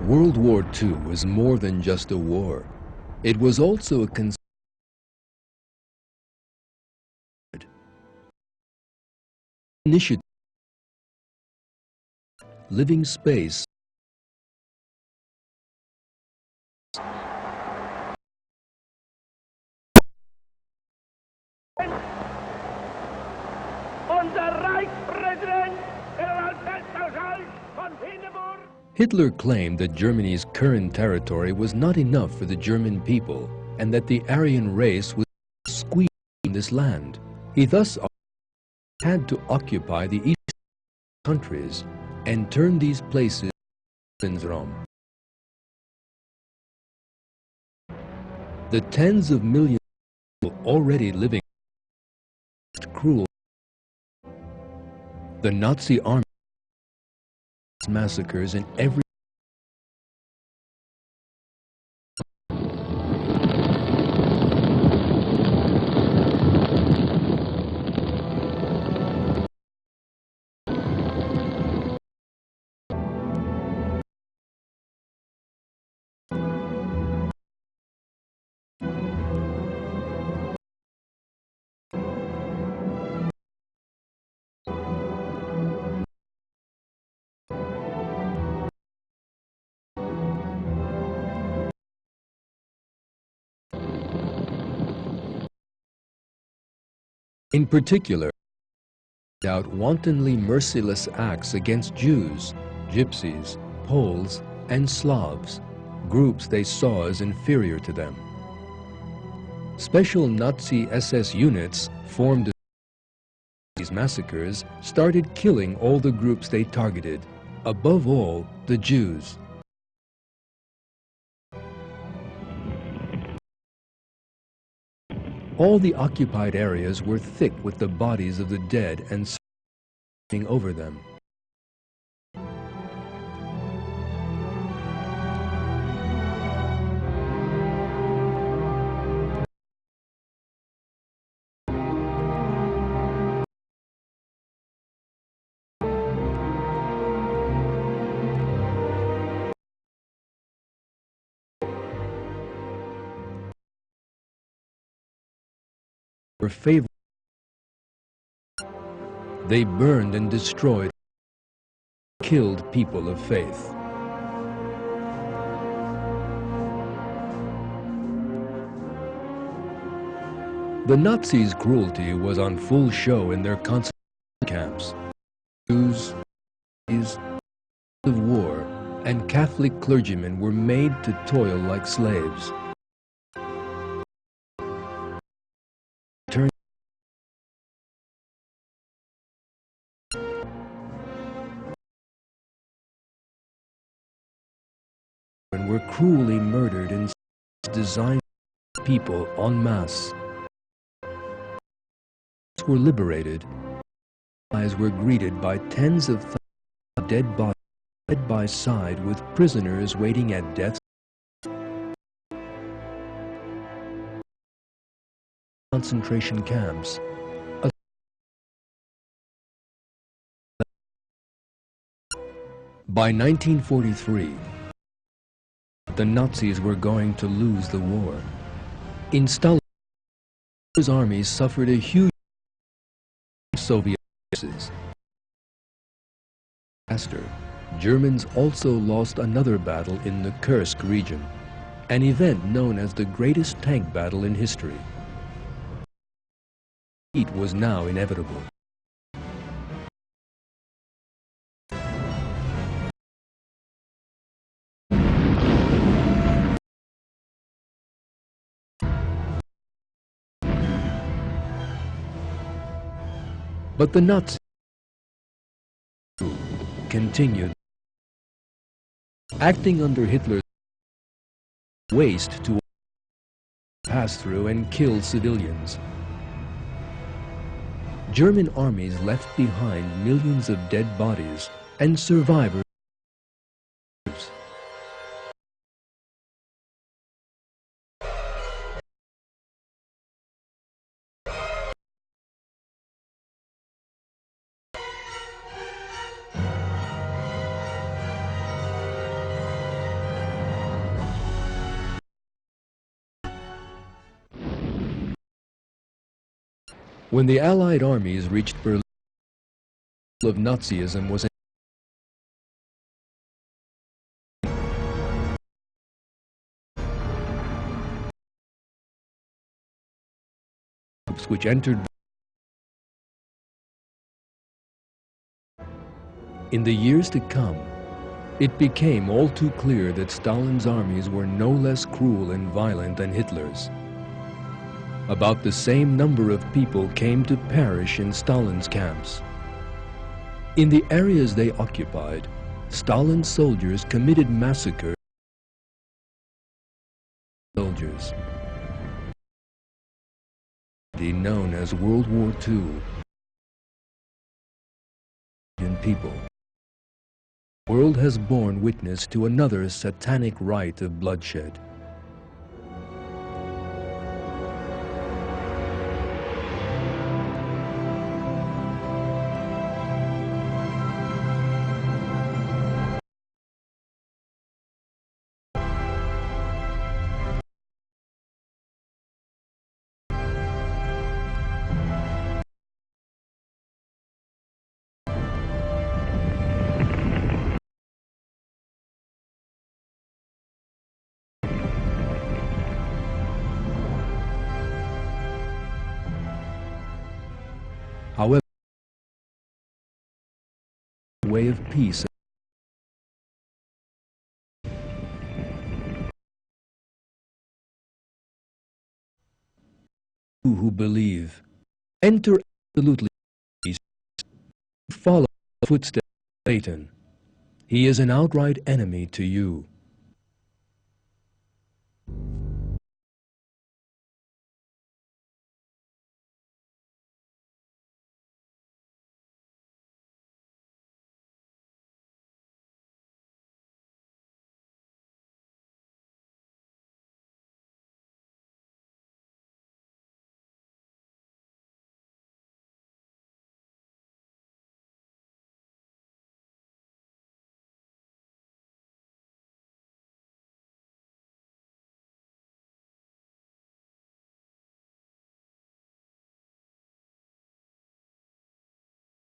World War II was more than just a war. It was also a initiative, living space. Hitler claimed that Germany's current territory was not enough for the German people and that the Aryan race was squeezed in this land. He thus had to occupy the eastern countries and turn these places into Rome. The tens of millions of people already living cruel. The Nazi army massacres in every in particular, out wantonly merciless acts against Jews, Gypsies, Poles, and Slavs, groups they saw as inferior to them. Special Nazi SS units formed these massacres started killing all the groups they targeted, above all the Jews. All the occupied areas were thick with the bodies of the dead and spreading over them. Were favored. They burned and destroyed, killed people of faith. The Nazis' cruelty was on full show in their concentration camps. Jews, of war, and Catholic clergymen were made to toil like slaves. And were cruelly murdered in designed people en masse. Were liberated. Eyes were greeted by tens of thousands of dead bodies side by side with prisoners waiting at death's concentration camps. By 1943, the Nazis were going to lose the war. In Stalin's armies suffered a huge Soviet forces. Faster, Germans also lost another battle in the Kursk region, an event known as the greatest tank battle in history. Defeat was now inevitable. But the Nazis continued, acting under Hitler's waste to pass through and kill civilians. German armies left behind millions of dead bodies and survivors. When the Allied armies reached Berlin, of Nazism was which entered. In the years to come, it became all too clear that Stalin's armies were no less cruel and violent than Hitler's. About the same number of people came to perish in Stalin's camps. In the areas they occupied, Stalin's soldiers committed massacre. Soldiers, known as World War II, people. The world has borne witness to another satanic rite of bloodshed. However, the way of peace who believe, enter absolutely peace, follow the footsteps of Satan. He is an outright enemy to you.